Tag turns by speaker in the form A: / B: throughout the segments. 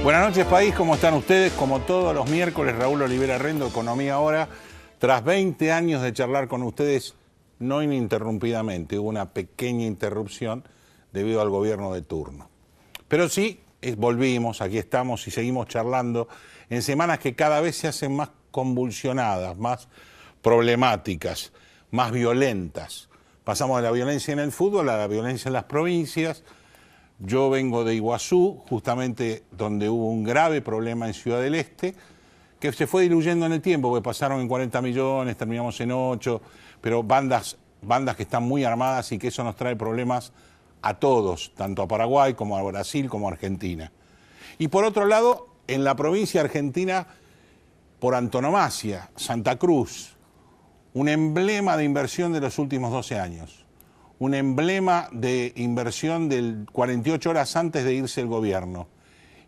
A: Buenas noches, país. ¿Cómo están ustedes? Como todos los miércoles, Raúl Olivera Rendo, Economía Ahora. Tras 20 años de charlar con ustedes, no ininterrumpidamente, hubo una pequeña interrupción debido al gobierno de turno. Pero sí, volvimos, aquí estamos y seguimos charlando en semanas que cada vez se hacen más convulsionadas, más problemáticas, más violentas. Pasamos de la violencia en el fútbol a la violencia en las provincias. Yo vengo de Iguazú, justamente donde hubo un grave problema en Ciudad del Este, que se fue diluyendo en el tiempo, porque pasaron en 40 millones, terminamos en 8, pero bandas que están muy armadas y que eso nos trae problemas a todos, tanto a Paraguay como a Brasil como a Argentina. Y por otro lado, en la provincia argentina, por antonomasia, Santa Cruz, un emblema de inversión de los últimos 12 años. Un emblema de inversión del 48 horas antes de irse el gobierno.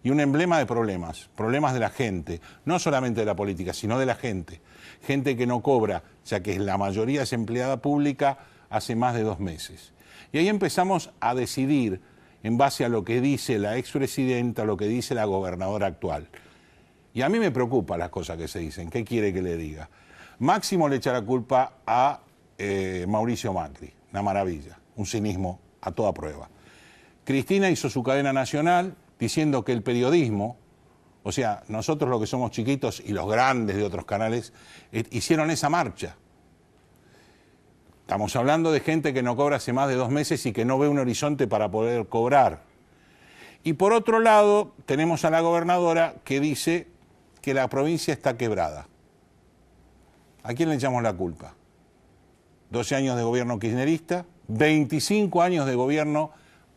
A: Y un emblema de problemas de la gente, no solamente de la política, sino de la gente. Gente que no cobra, ya que la mayoría es empleada pública hace más de 2 meses. Y ahí empezamos a decidir, en base a lo que dice la expresidenta, lo que dice la gobernadora actual. Y a mí me preocupan las cosas que se dicen. ¿Qué quiere que le diga? Máximo le echa la culpa a Mauricio Macri. Una maravilla, un cinismo a toda prueba. Cristina hizo su cadena nacional diciendo que el periodismo, o sea, nosotros los que somos chiquitos y los grandes de otros canales, hicieron esa marcha. Estamos hablando de gente que no cobra hace más de 2 meses y que no ve un horizonte para poder cobrar. Y por otro lado, tenemos a la gobernadora que dice que la provincia está quebrada. ¿A quién le echamos la culpa? 12 años de gobierno kirchnerista, 25 años de gobierno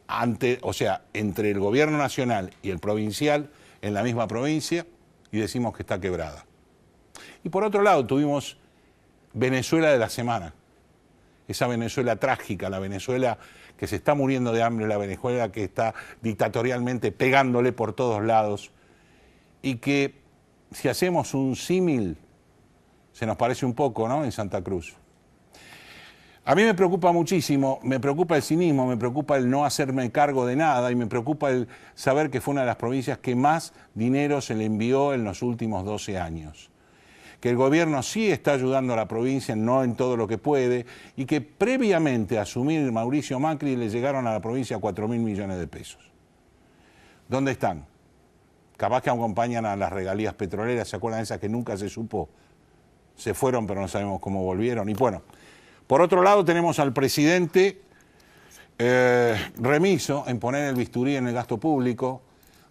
A: entre el gobierno nacional y el provincial en la misma provincia, y decimos que está quebrada. Y por otro lado tuvimos Venezuela de la semana, esa Venezuela trágica, la Venezuela que se está muriendo de hambre, la Venezuela que está dictatorialmente pegándole por todos lados, y que si hacemos un símil, se nos parece un poco, ¿no?, en Santa Cruz. A mí me preocupa muchísimo, me preocupa el cinismo, me preocupa el no hacerme cargo de nada y me preocupa el saber que fue una de las provincias que más dinero se le envió en los últimos 12 años. Que el gobierno sí está ayudando a la provincia, no en todo lo que puede, y que previamente a asumir Mauricio Macri le llegaron a la provincia 4.000 millones de pesos. ¿Dónde están? Capaz que acompañan a las regalías petroleras, ¿se acuerdan de esas que nunca se supo? Se fueron, pero no sabemos cómo volvieron. Y bueno, por otro lado tenemos al presidente remiso en poner el bisturí en el gasto público,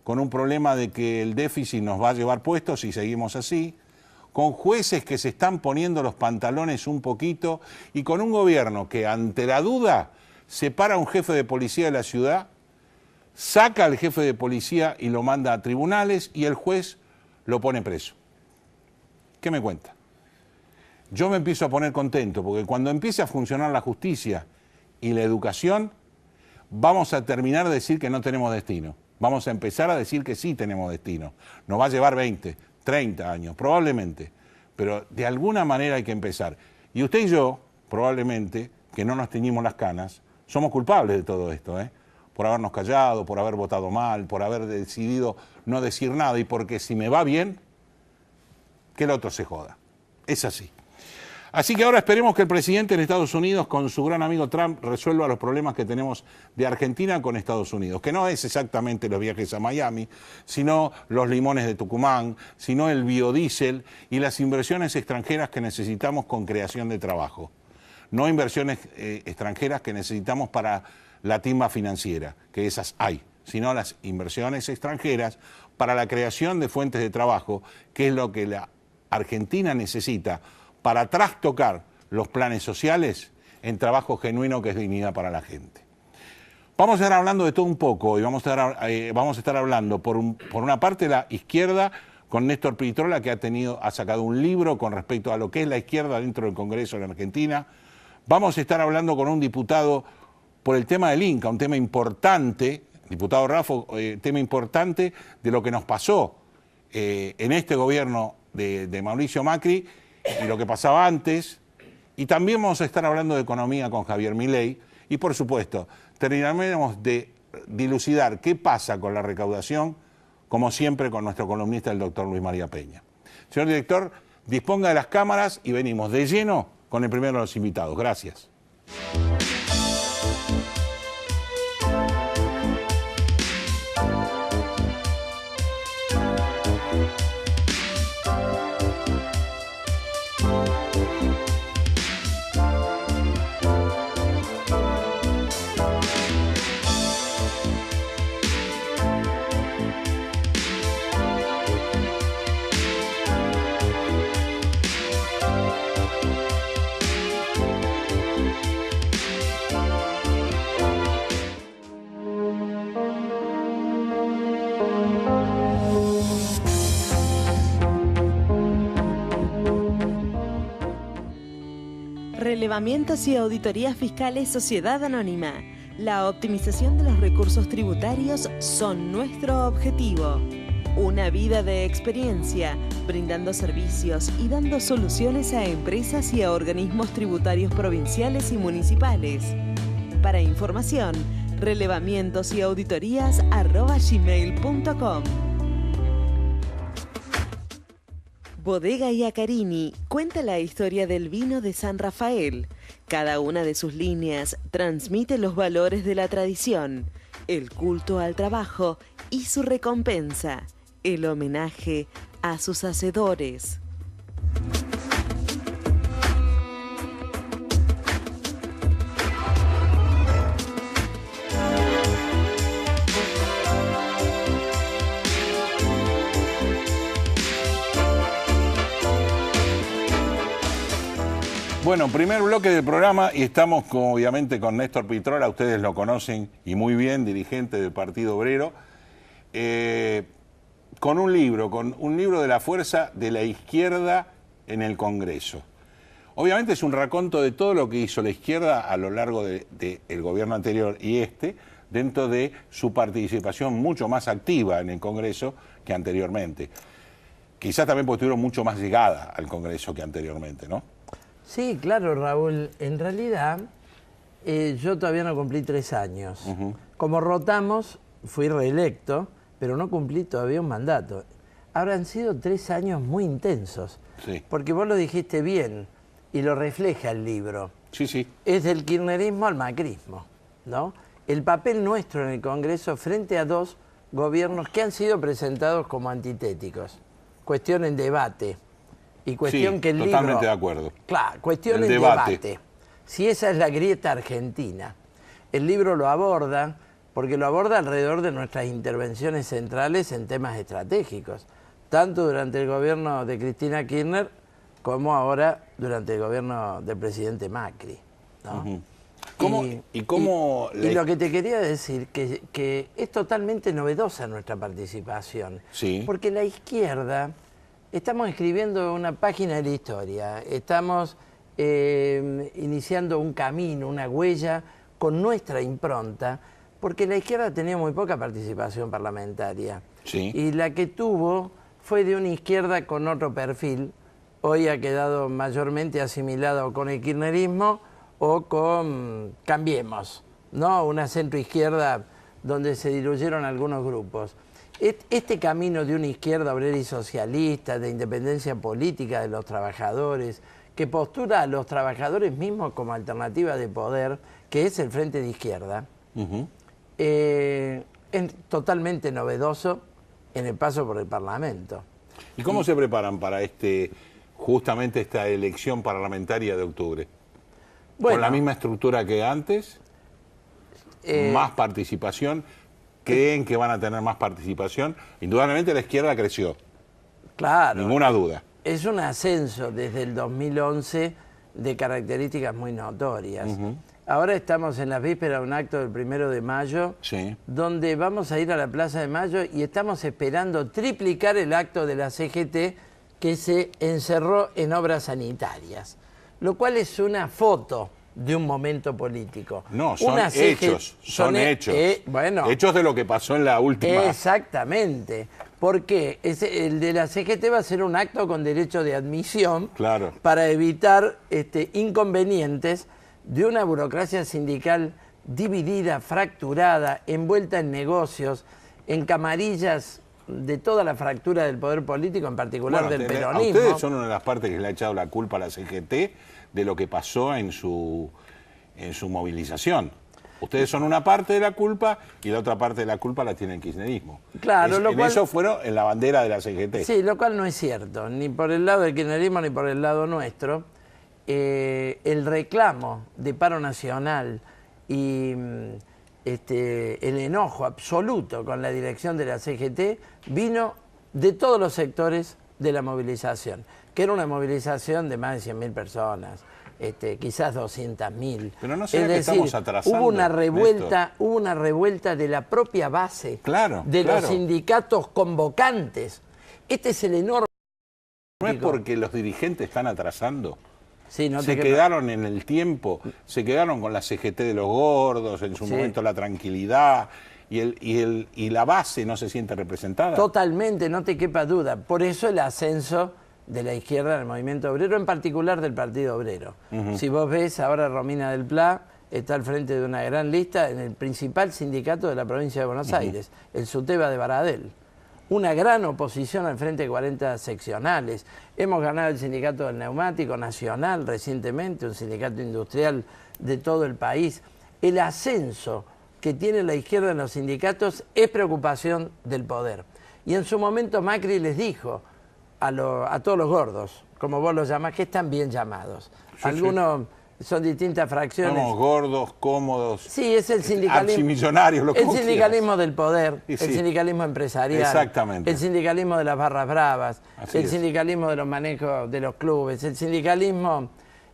A: con un problema de que el déficit nos va a llevar puestos si seguimos así, con jueces que se están poniendo los pantalones un poquito y con un gobierno que ante la duda separa a un jefe de policía de la ciudad, saca al jefe de policía y lo manda a tribunales y el juez lo pone preso. ¿Qué me cuenta? Yo me empiezo a poner contento, porque cuando empiece a funcionar la justicia y la educación, vamos a terminar de decir que no tenemos destino. Vamos a empezar a decir que sí tenemos destino. Nos va a llevar 20, 30 años, probablemente, pero de alguna manera hay que empezar. Y usted y yo, probablemente, que no nos teñimos las canas, somos culpables de todo esto, por habernos callado, por haber votado mal, por haber decidido no decir nada, y porque si me va bien, que el otro se joda. Es así. Así que ahora esperemos que el presidente en Estados Unidos, con su gran amigo Trump, resuelva los problemas que tenemos de Argentina con Estados Unidos, que no es exactamente los viajes a Miami, sino los limones de Tucumán, sino el biodiesel y las inversiones extranjeras que necesitamos con creación de trabajo. No inversiones extranjeras que necesitamos para la timba financiera, que esas hay, sino las inversiones extranjeras para la creación de fuentes de trabajo, que es lo que la Argentina necesita para trastocar los planes sociales en trabajo genuino que es dignidad para la gente. Vamos a estar hablando de todo un poco y vamos a estar hablando por una parte de la izquierda con Néstor Pitrola, que ha sacado un libro con respecto a lo que es la izquierda dentro del Congreso de la Argentina. Vamos a estar hablando con un diputado por el tema del Inca, un tema importante, diputado Raffo, tema importante de lo que nos pasó en este gobierno de Mauricio Macri, y lo que pasaba antes, y también vamos a estar hablando de economía con Javier Milei, y por supuesto, terminaremos de dilucidar qué pasa con la recaudación como siempre con nuestro columnista, el doctor Luis María Peña. Señor director, disponga de las cámaras y venimos de lleno con el primero de los invitados. Gracias.
B: Relevamientos y auditorías fiscales Sociedad Anónima. La optimización de los recursos tributarios son nuestro objetivo. Una vida de experiencia, brindando servicios y dando soluciones a empresas y a organismos tributarios provinciales y municipales. Para información, relevamientosyauditorias@gmail.com. Bodega Iacarini cuenta la historia del vino de San Rafael. Cada una de sus líneas transmite los valores de la tradición, el culto al trabajo y su recompensa, el homenaje a sus hacedores.
A: Bueno, primer bloque del programa y estamos obviamente con Néstor Pitrola, ustedes lo conocen y muy bien, dirigente del Partido Obrero, con un libro de la fuerza de la izquierda en el Congreso. Obviamente es un raconto de todo lo que hizo la izquierda a lo largo del gobierno anterior y dentro de su participación mucho más activa en el Congreso que anteriormente. Quizás también porque tuvieron mucho más llegada al Congreso que anteriormente, ¿no?
C: Sí, claro, Raúl. En realidad, yo todavía no cumplí 3 años. Como rotamos, fui reelecto, pero no cumplí todavía un mandato. Ahora han sido 3 años muy intensos.
A: Sí.
C: Porque vos lo dijiste bien, y lo refleja el libro.
A: Sí, sí.
C: Es del kirchnerismo al macrismo, ¿no? El papel nuestro en el Congreso frente a 2 gobiernos que han sido presentados como antitéticos. Cuestión en debate. Y cuestión
A: sí,
C: que el
A: totalmente
C: libro,
A: de acuerdo.
C: Claro, cuestión
A: el
C: en debate. Si esa es la grieta argentina. El libro lo aborda, porque lo aborda alrededor de nuestras intervenciones centrales en temas estratégicos, tanto durante el gobierno de Cristina Kirchner como ahora durante el gobierno del presidente Macri, ¿no? Y lo que te quería decir, que es totalmente novedosa nuestra participación,
A: sí.
C: Porque la izquierda... Estamos escribiendo una página de la historia, estamos iniciando un camino, una huella con nuestra impronta, porque la izquierda tenía muy poca participación parlamentaria.
A: Sí.
C: Y la que tuvo fue de una izquierda con otro perfil. Hoy ha quedado mayormente asimilado con el kirchnerismo o con Cambiemos, ¿no? Una centroizquierda donde se diluyeron algunos grupos. Este camino de una izquierda obrera y socialista, de independencia política de los trabajadores, que postula a los trabajadores mismos como alternativa de poder, que es el Frente de Izquierda, es totalmente novedoso en el paso por el Parlamento.
A: ¿Y cómo se preparan para justamente esta elección parlamentaria de octubre?
C: Bueno,
A: ¿con la misma estructura que antes? ¿Más participación? ¿Creen que van a tener más participación? Indudablemente la izquierda creció.
C: Claro.
A: Ninguna duda.
C: Es un ascenso desde el 2011 de características muy notorias. Ahora estamos en las vísperas de un acto del 1 de mayo,
A: sí,
C: donde vamos a ir a la Plaza de Mayo y estamos esperando triplicar el acto de la CGT que se encerró en obras sanitarias, lo cual es una foto de un momento político.
A: No, son hechos, son hechos.
C: Bueno,
A: hechos de lo que pasó en la última.
C: Exactamente, porque el de la CGT va a ser un acto con derecho de admisión,
A: claro,
C: para evitar inconvenientes de una burocracia sindical dividida, fracturada, envuelta en negocios, en camarillas de toda la fractura del poder político, en particular del
A: A
C: peronismo.
A: ustedes son una de las partes que le ha echado la culpa a la CGT de lo que pasó en su movilización. Ustedes son una parte de la culpa y la otra parte de la culpa la tiene el kirchnerismo.
C: Claro, lo cual,
A: eso fueron en la bandera de la CGT.
C: Sí, lo cual no es cierto, ni por el lado del kirchnerismo ni por el lado nuestro. El reclamo de paro nacional y el enojo absoluto con la dirección de la CGT vino de todos los sectores de la movilización, que era una movilización de más de 100.000 personas. Quizás 200.000.
A: Pero no será que estamos atrasando,
C: hubo una revuelta de la propia base, los sindicatos convocantes. Este es el enorme...
A: ¿No es porque los dirigentes están atrasando?
C: Sí,
A: se quedaron en el tiempo, se quedaron con la CGT de los gordos, en su momento la tranquilidad, y la base no se siente representada.
C: Totalmente, no te quepa duda. Por eso el ascenso de la izquierda del movimiento obrero, en particular del Partido Obrero. Si vos ves, ahora Romina del Pla está al frente de una gran lista en el principal sindicato de la provincia de Buenos Aires, el SUTEBA de Baradel. Una gran oposición al frente de 40 seccionales. Hemos ganado el sindicato del neumático nacional recientemente, un sindicato industrial de todo el país. El ascenso que tiene la izquierda en los sindicatos es preocupación del poder. Y en su momento Macri les dijo a todos los gordos, como vos los llamás, que están bien llamados. Algunos son distintas fracciones.
A: Somos gordos, cómodos.
C: Sí, es el sindicalismo.
A: Archimillonarios, lo que
C: el sindicalismo del poder, el sindicalismo empresarial.
A: Exactamente.
C: El sindicalismo de las barras bravas,
A: el
C: sindicalismo de los manejos de los clubes, el sindicalismo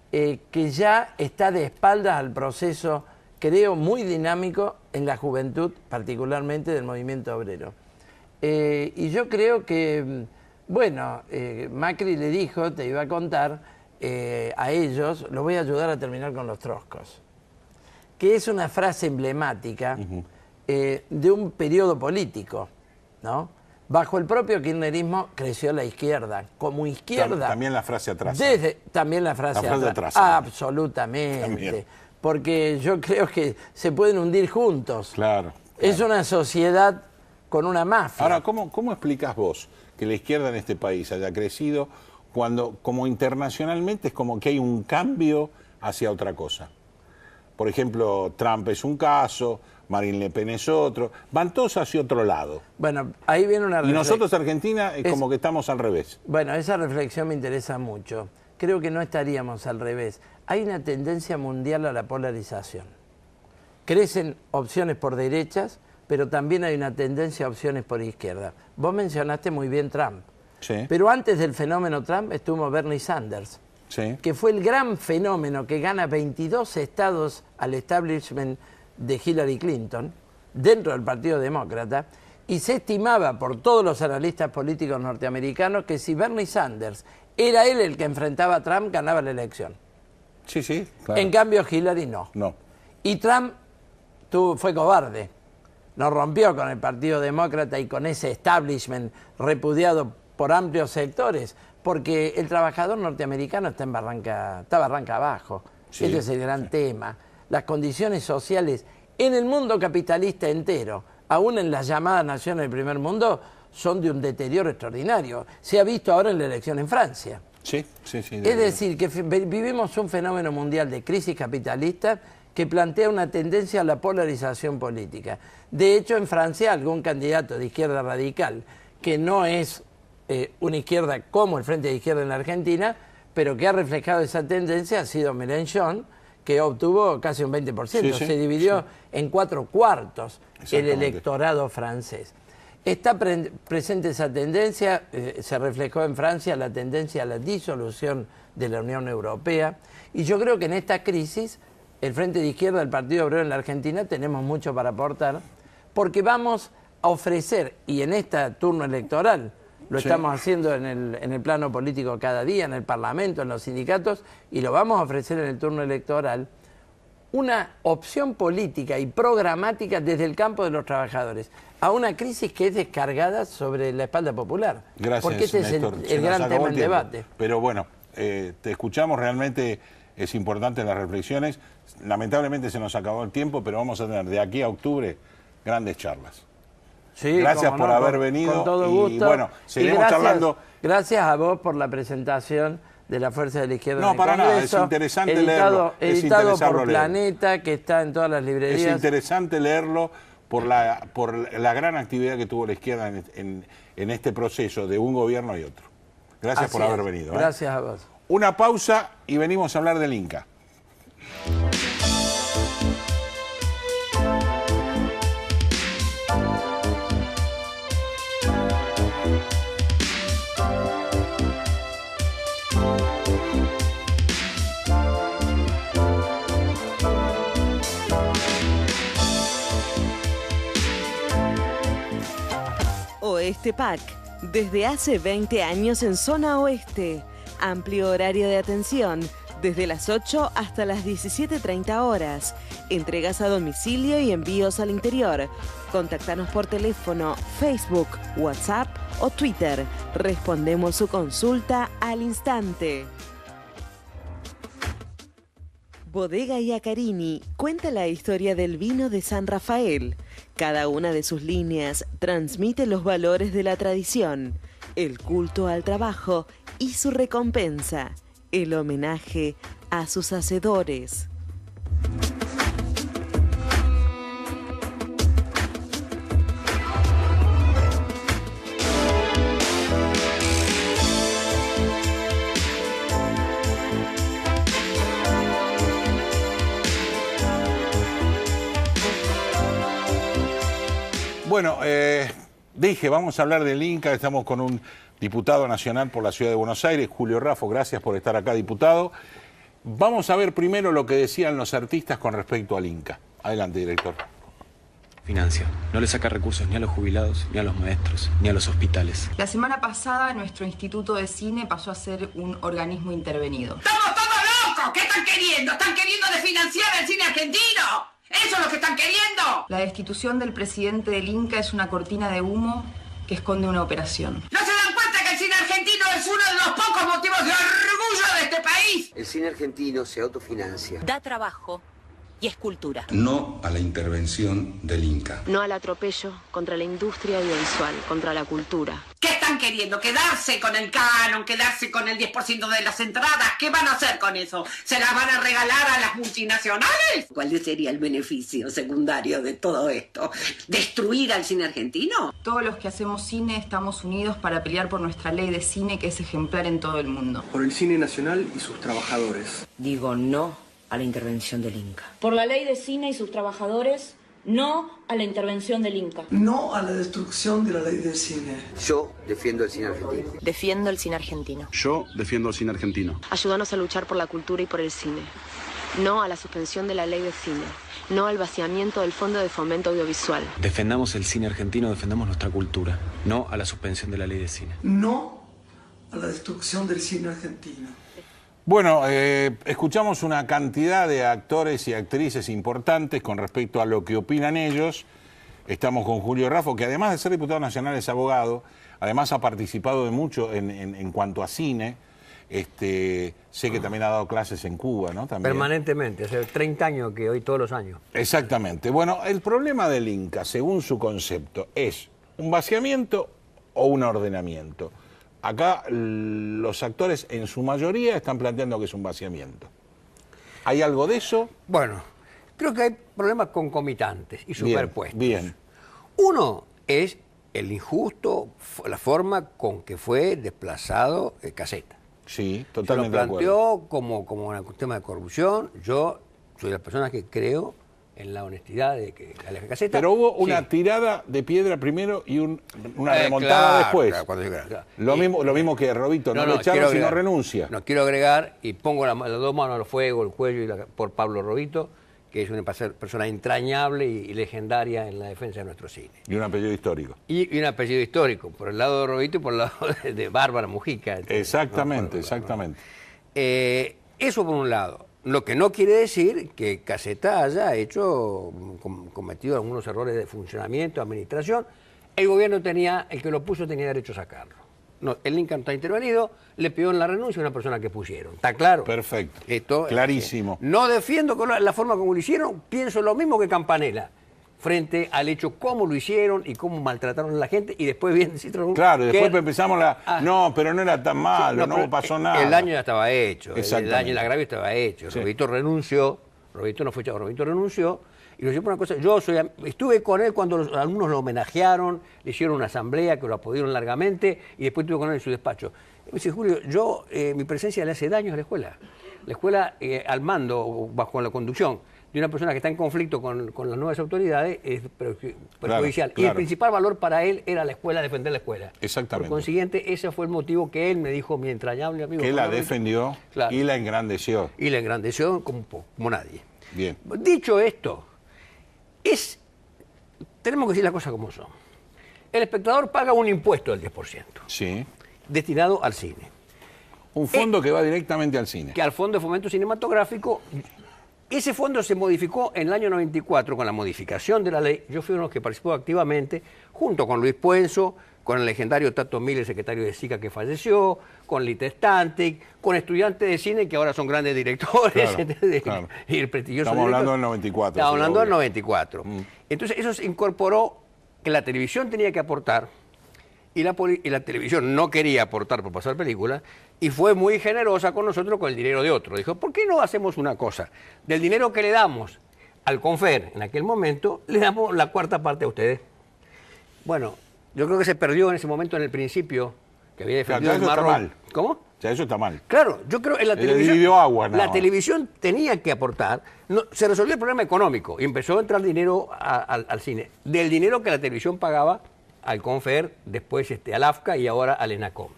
C: que ya está de espaldas al proceso, creo, muy dinámico en la juventud, particularmente del movimiento obrero. Y yo creo que... Bueno, Macri le dijo, te iba a contar, a ellos, los voy a ayudar a terminar con los troscos, que es una frase emblemática de un periodo político, ¿no? Bajo el propio kirchnerismo creció la izquierda, como izquierda.
A: También la frase atrás.
C: También la frase atrás. Absolutamente. También. Porque yo creo que se pueden hundir juntos.
A: Claro.
C: Es una sociedad con una mafia.
A: Ahora, ¿cómo explicás vos que la izquierda en este país haya crecido cuando, como internacionalmente, es como que hay un cambio hacia otra cosa? Por ejemplo, Trump es un caso, Marine Le Pen es otro, van todos hacia otro lado.
C: Bueno, ahí viene una reflexión.
A: Y nosotros, Argentina, es como que estamos al revés.
C: Bueno, esa reflexión me interesa mucho. Creo que no estaríamos al revés. Hay una tendencia mundial a la polarización. Crecen opciones por derechas, pero también hay una tendencia a opciones por izquierda. Vos mencionaste muy bien Trump, pero antes del fenómeno Trump estuvo Bernie Sanders, que fue el gran fenómeno que gana 22 estados al establishment de Hillary Clinton, dentro del Partido Demócrata, y se estimaba por todos los analistas políticos norteamericanos que si Bernie Sanders era él el que enfrentaba a Trump, ganaba la elección.
A: Sí, claro.
C: En cambio Hillary no. Y Trump fue cobarde. Nos rompió con el Partido Demócrata y con ese establishment repudiado por amplios sectores, porque el trabajador norteamericano está barranca abajo. Este es el gran tema. Las condiciones sociales en el mundo capitalista entero, aún en las llamadas naciones del primer mundo, son de un deterioro extraordinario. Se ha visto ahora en la elección en Francia. Es decir, que vivimos un fenómeno mundial de crisis capitalista que plantea una tendencia a la polarización política. De hecho, en Francia, algún candidato de izquierda radical, que no es una izquierda como el Frente de Izquierda en la Argentina, pero que ha reflejado esa tendencia, ha sido Mélenchon, que obtuvo casi un 20%. Se dividió en 4/4 el electorado francés. Está presente esa tendencia, se reflejó en Francia la tendencia a la disolución de la Unión Europea, y yo creo que en esta crisis el Frente de Izquierda del Partido Obrero en la Argentina tenemos mucho para aportar, porque vamos a ofrecer, y en este turno electoral, lo estamos haciendo en el plano político cada día, en el Parlamento, en los sindicatos, y lo vamos a ofrecer en el turno electoral, una opción política y programática desde el campo de los trabajadores a una crisis que es descargada sobre la espalda popular.
A: Gracias,
C: porque este
A: Néstor.
C: es el gran tema en debate.
A: Pero bueno, te escuchamos, realmente es importante las reflexiones. Lamentablemente se nos acabó el tiempo, pero vamos a tener de aquí a octubre grandes charlas.
C: Sí,
A: gracias por haber
C: con,
A: venido.
C: Con todo gusto.
A: Y bueno, seguiremos charlando.
C: Gracias a vos por la presentación de la Fuerza de la Izquierda.
A: No, para nada, es interesante leerlo.
C: Editado por Planeta, que está en todas las librerías.
A: Es interesante leerlo por la gran actividad que tuvo la izquierda en este proceso de un gobierno y otro. Gracias por haber venido.
C: Gracias a vos.
A: Una pausa y venimos a hablar del Inca.
B: Oeste Pack, desde hace 20 años en zona oeste. Amplio horario de atención, desde las 8 hasta las 17:30 horas. Entregas a domicilio y envíos al interior. Contactanos por teléfono, Facebook, WhatsApp o Twitter. Respondemos su consulta al instante. Bodega Iacarini cuenta la historia del vino de San Rafael. Cada una de sus líneas transmite los valores de la tradición, el culto al trabajo y su recompensa, el homenaje a sus hacedores.
A: Bueno, dije, vamos a hablar del Inca, estamos con un diputado nacional por la Ciudad de Buenos Aires, Julio Raffo, gracias por estar acá, diputado. Vamos a ver primero lo que decían los artistas con respecto al Inca. Adelante, director.
D: Financia. No le saca recursos ni a los jubilados, ni a los maestros, ni a los hospitales.
E: La semana pasada nuestro Instituto de Cine pasó a ser un organismo intervenido.
F: ¡Estamos todos locos! ¿Qué están queriendo? ¿Están queriendo desfinanciar el cine argentino? ¡Eso es lo que están queriendo!
E: La destitución del presidente del Inca es una cortina de humo que esconde una operación.
F: ¿No se dan cuenta que el cine argentino es uno de los pocos motivos de orgullo de este país?
G: El cine argentino se autofinancia.
H: Da trabajo y es cultura.
I: No a la intervención del Inca.
J: No al atropello contra la industria audiovisual, contra la cultura.
F: ¿Qué están queriendo? ¿Quedarse con el canon? ¿Quedarse con el 10% de las entradas? ¿Qué van a hacer con eso? ¿Se las van a regalar a las multinacionales?
K: ¿Cuál sería el beneficio secundario de todo esto? ¿Destruir al cine argentino?
E: Todos los que hacemos cine estamos unidos para pelear por nuestra ley de cine que es ejemplar en todo el mundo.
L: Por el cine nacional y sus trabajadores.
H: Digo no a la intervención del Inca.
M: Por la ley de cine y sus trabajadores, no a la intervención del Inca.
N: No a la destrucción de la ley del cine.
G: Yo defiendo el cine argentino.
J: Defiendo el cine argentino.
I: Yo defiendo el cine argentino.
J: Ayúdanos a luchar por la cultura y por el cine. No a la suspensión de la ley de cine. No al vaciamiento del Fondo de Fomento Audiovisual.
D: Defendamos el cine argentino, defendamos nuestra cultura. No a la suspensión de la ley de cine.
N: No a la destrucción del cine argentino.
A: Bueno, escuchamos una cantidad de actores y actrices importantes con respecto a lo que opinan ellos. Estamos con Julio Raffo, que además de ser diputado nacional es abogado, además ha participado de mucho en cuanto a cine. Sé que también ha dado clases en Cuba, ¿no? También.
O: Permanentemente, hace 30 años que hoy todos los años.
A: Exactamente. Bueno, el problema del Inca, según su concepto, es un vaciamiento o un ordenamiento. Acá los actores en su mayoría están planteando que es un vaciamiento. ¿Hay algo de eso?
O: Bueno, creo que hay problemas concomitantes y superpuestos.
A: Bien.
O: Uno es el injusto, la forma con que fue desplazado Caseta.
A: Sí, totalmente
O: de acuerdo. Se lo planteó como un tema de corrupción. Yo soy de las personas que creo en la honestidad de Caseta.
A: Pero hubo una tirada de piedra primero y una remontada después.
O: Claro.
A: Lo mismo que Robito, no lo echaron sino renuncia.
O: No, quiero agregar, y pongo las dos manos al fuego, el cuello, por Pablo Robito, que es una persona entrañable y legendaria en la defensa de nuestro cine.
A: Y un apellido histórico.
O: Y un apellido histórico, por el lado de Robito y por el lado de Bárbara Mujica. Entonces,
A: exactamente, exactamente.
O: Eso por un lado. Lo que no quiere decir que Caseta haya cometido algunos errores de funcionamiento, administración. El gobierno el que lo puso tenía derecho a sacarlo. No, el Inca no está intervenido, le pidió en la renuncia a una persona que pusieron. ¿Está claro?
A: Perfecto. Clarísimo.
O: No defiendo la forma como lo hicieron, pienso lo mismo que Campanella. frente al hecho cómo lo hicieron y cómo maltrataron a la gente, y después viene Citroën.
A: Claro, después empezamos no, pero no era tan malo, no pasó nada.
O: El daño ya estaba hecho, el daño y el agravio estaba hecho.
A: Sí.
O: Robito renunció, Robito no fue echado, Robito renunció, y lo por una cosa, estuve con él cuando los alumnos lo homenajearon, le hicieron una asamblea que lo aplaudieron largamente, y después estuve con él en su despacho. Y me dice, Julio, mi presencia le hace daño a la escuela. La escuela, al mando, bajo la conducción de una persona que está en conflicto con las nuevas autoridades, es perjudicial.
A: Claro.
O: Y el principal valor para él era la escuela, defender la escuela.
A: Exactamente.
O: Por consiguiente, ese fue el motivo que él me dijo, mi entrañable amigo.
A: Que la defendió, claro, y la engrandeció.
O: Y la engrandeció como nadie.
A: Bien.
O: Dicho esto, tenemos que decir las cosas como son. El espectador paga un impuesto del 10%.
A: Sí.
O: Destinado al cine.
A: Un fondo que va directamente al cine.
O: Que al Fondo de Fomento Cinematográfico. Ese fondo se modificó en el año 94 con la modificación de la ley. Yo fui uno de los que participó activamente, junto con Luis Puenzo, con el legendario Tato Miller, secretario de SICA que falleció, con Lita Stantic, con estudiantes de cine que ahora son grandes directores.
A: Claro.
O: Y el prestigioso
A: Estamos
O: director.
A: hablando del 94.
O: Estamos hablando del 94. Entonces eso se incorporó que la televisión tenía que aportar y la televisión no quería aportar por pasar películas y fue muy generosa con nosotros con el dinero de otro. Dijo, ¿por qué no hacemos una cosa? Del dinero que le damos al Confer en aquel momento, le damos la cuarta parte a ustedes. Bueno, yo creo que se perdió en ese momento en el principio que había defendido el marrón. ¿Cómo?
A: Ya eso está mal.
O: Claro, yo creo que en la televisión, la televisión tenía que aportar, se resolvió el problema económico y empezó a entrar dinero al cine. Del dinero que la televisión pagaba al Confer, después al AFCA y ahora al ENACOM.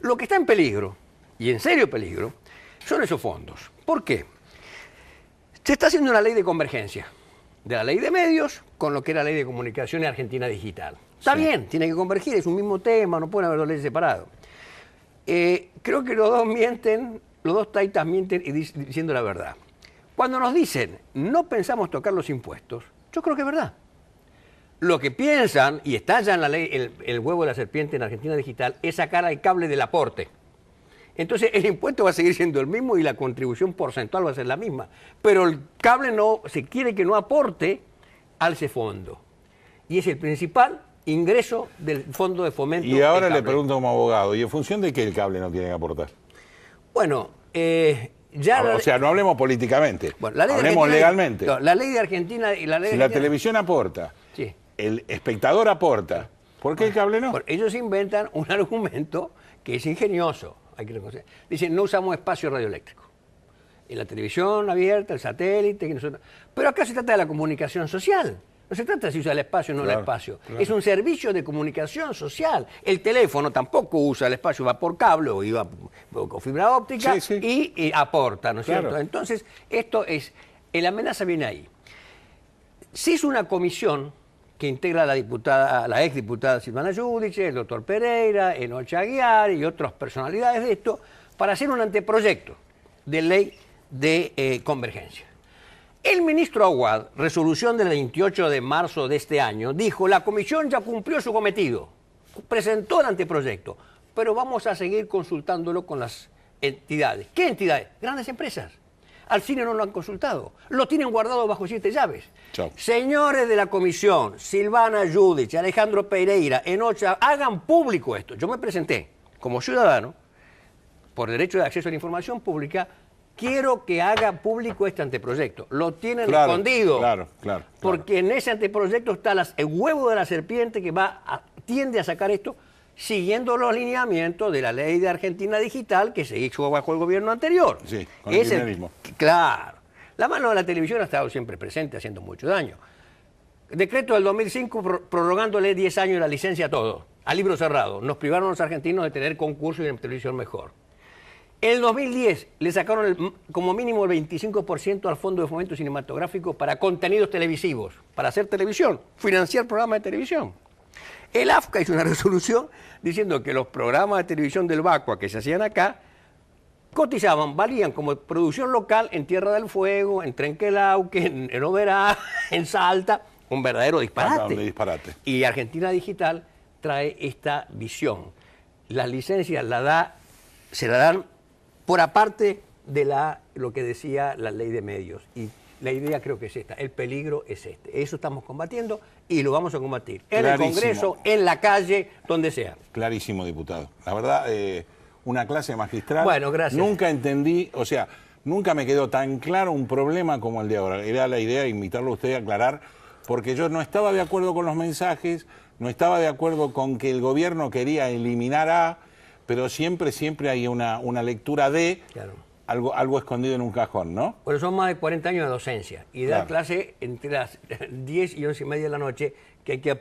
O: Lo que está en peligro, y en serio peligro, son esos fondos. ¿Por qué? Se está haciendo una ley de convergencia de la ley de medios con lo que era la ley de comunicaciones Argentina Digital. Está bien, tiene que convergir, es un mismo tema, no pueden haber dos leyes separadas. Creo que los dos mienten, los dos taitas mienten y diciendo la verdad. Cuando nos dicen, no pensamos tocar los impuestos, yo creo que es verdad. Lo que piensan, y está ya en la ley, el huevo de la serpiente en Argentina Digital, es sacar al cable del aporte. Entonces el impuesto va a seguir siendo el mismo y la contribución porcentual va a ser la misma. Pero el cable se quiere que no aporte al ese fondo. Y es el principal ingreso del Fondo de Fomento.
A: Y ahora le pregunto como abogado, ¿y en función de qué el cable no tiene que aportar?
O: Bueno,
A: o sea, no hablemos políticamente,
O: bueno,
A: hablemos legalmente.
O: No, la ley de Argentina y la ley
A: si la televisión aporta,
O: sí,
A: el espectador aporta, ¿por qué el cable no?
O: Bueno, ellos inventan un argumento que es ingenioso, hay que reconocer. Dicen, no usamos espacio radioeléctrico. En la televisión abierta, el satélite, pero acá se trata de la comunicación social. No se trata de si usa el espacio o no el espacio. Claro. Es un servicio de comunicación social. El teléfono tampoco usa el espacio, va por cable o iba con fibra óptica y aporta, ¿no es cierto? Entonces, esto es, la amenaza viene ahí. Si es una comisión que integra la exdiputada Silvana Giudice, el doctor Pereira, Enoch Aguiar y otras personalidades de esto, para hacer un anteproyecto de ley de convergencia. El ministro Aguad, resolución del 28 de marzo de este año, dijo, la comisión ya cumplió su cometido, presentó el anteproyecto, pero vamos a seguir consultándolo con las entidades. ¿Qué entidades? Grandes empresas. Al cine no lo han consultado, lo tienen guardado bajo 7 llaves.
A: Chau.
O: Señores de la comisión, Silvana Giudice, Alejandro Pereira, Enocha, hagan público esto. Yo me presenté como ciudadano, por derecho de acceso a la información pública, quiero que haga público este anteproyecto. Lo tienen escondido. Claro. Porque en ese anteproyecto está el huevo de la serpiente que tiende a sacar esto siguiendo los lineamientos de la ley de Argentina Digital que se hizo bajo el gobierno anterior.
A: Sí, con el kirchnerismo.
O: Claro. La mano de la televisión ha estado siempre presente, haciendo mucho daño. Decreto del 2005 prorrogándole 10 años la licencia a todo, a libro cerrado. Nos privaron los argentinos de tener concursos y de televisión mejor. En el 2010 le sacaron como mínimo el 25% al Fondo de Fomento Cinematográfico para contenidos televisivos, para hacer televisión, financiar programas de televisión. El AFCA hizo una resolución diciendo que los programas de televisión del VACUA que se hacían acá cotizaban, valían como producción local en Tierra del Fuego, en Trenquelauquen, en Oberá, en Salta, un verdadero disparate. Y Argentina Digital trae esta visión. Las licencias se la dan por aparte de lo que decía la ley de medios. Y La idea creo que es esta, el peligro es este. Eso estamos combatiendo y lo vamos a combatir. En el Congreso, en la calle, donde sea.
A: Clarísimo, diputado. La verdad, una clase magistral.
O: Bueno, gracias.
A: Nunca entendí, o sea, nunca me quedó tan claro un problema como el de ahora. Era la idea de invitarlo a usted a aclarar, porque yo no estaba de acuerdo con los mensajes, no estaba de acuerdo con que el gobierno quería eliminar a, pero siempre hay una lectura de... Claro. Algo escondido en un cajón, ¿no?
O: Bueno, son más de 40 años de docencia y dar clase entre las 10 y 11 y media de la noche, que hay que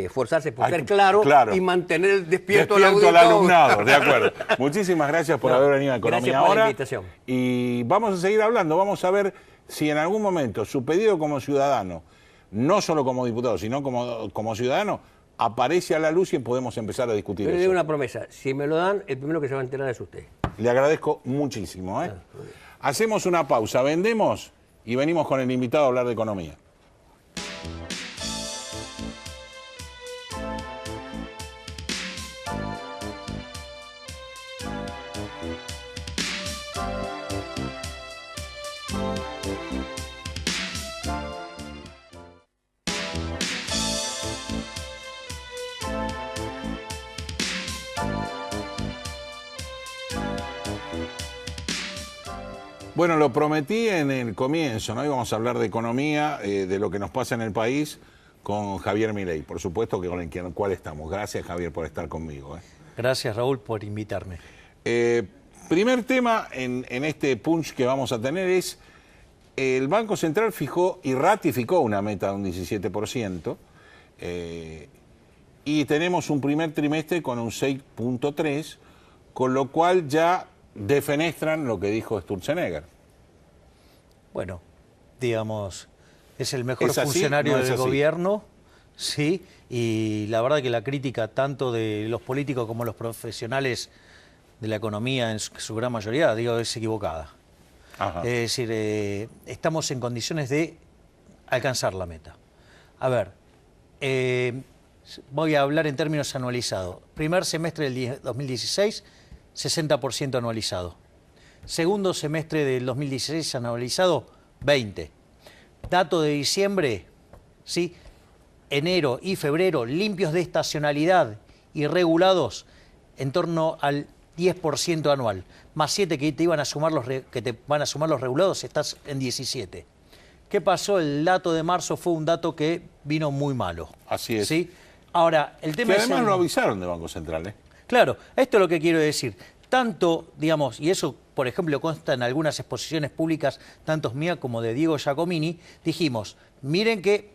O: esforzarse por ser claro y mantener despierto al
A: alumnado. De acuerdo. Muchísimas gracias por haber venido a Economía Ahora.
O: Gracias por la invitación.
A: Y vamos a seguir hablando, vamos a ver si en algún momento su pedido como ciudadano, no solo como diputado, sino como ciudadano, aparece a la luz y podemos empezar a discutir
O: eso.
A: Yo
O: le doy una promesa, si me lo dan, el primero que se va a enterar es usted.
A: Le agradezco muchísimo. Hacemos una pausa, vendemos y venimos con el invitado a hablar de economía. Bueno, lo prometí en el comienzo, ¿no? Íbamos a hablar de economía, de lo que nos pasa en el país, con Javier Milei, por supuesto que con el cual estamos. Gracias, Javier, por estar conmigo.
P: Gracias, Raúl, por invitarme.
A: Primer tema en este punch que vamos a tener es, el Banco Central fijó y ratificó una meta de un 17%, y tenemos un primer trimestre con un 6.3%, con lo cual ya defenestran lo que dijo Sturzenegger.
P: Bueno, digamos, es el mejor funcionario del gobierno, sí, y la verdad que la crítica tanto de los políticos como los profesionales de la economía, en su gran mayoría, digo, es equivocada. Ajá. Es decir, estamos en condiciones de alcanzar la meta. A ver, voy a hablar en términos anualizados. Primer semestre del 2016, 60% anualizado. Segundo semestre del 2016 anualizado, 20%. Dato de diciembre, ¿sí? Enero y febrero, limpios de estacionalidad y regulados, en torno al 10% anual. Más 7 que te van a sumar los regulados, estás en 17. ¿Qué pasó? El dato de marzo fue un dato que vino muy malo.
A: Así es.
P: ¿Sí? Ahora, el tema
A: que además lo avisaron del Banco Central, ¿eh?
P: Claro, esto es lo que quiero decir. Tanto, digamos, y eso, por ejemplo, consta en algunas exposiciones públicas, tanto mías como de Diego Giacomini, dijimos, miren que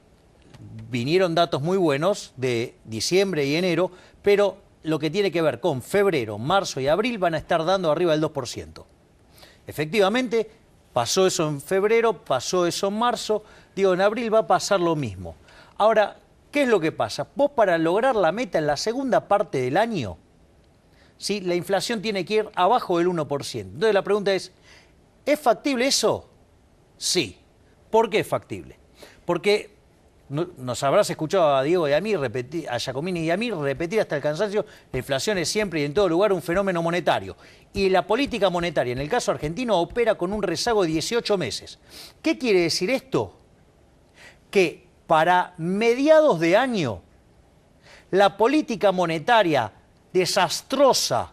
P: vinieron datos muy buenos de diciembre y enero, pero lo que tiene que ver con febrero, marzo y abril van a estar dando arriba del 2%. Efectivamente, pasó eso en febrero, pasó eso en marzo, digo, en abril va a pasar lo mismo. Ahora, ¿qué es lo que pasa? Vos para lograr la meta en la segunda parte del año, ¿sí? La inflación tiene que ir abajo del 1%. Entonces la pregunta es factible eso? Sí. ¿Por qué es factible? Porque nos habrás escuchado a Diego y a mí repetir, a Giacomini y a mí repetir hasta el cansancio, la inflación es siempre y en todo lugar un fenómeno monetario. Y la política monetaria, en el caso argentino, opera con un rezago de 18 meses. ¿Qué quiere decir esto? Que para mediados de año, la política monetaria desastrosa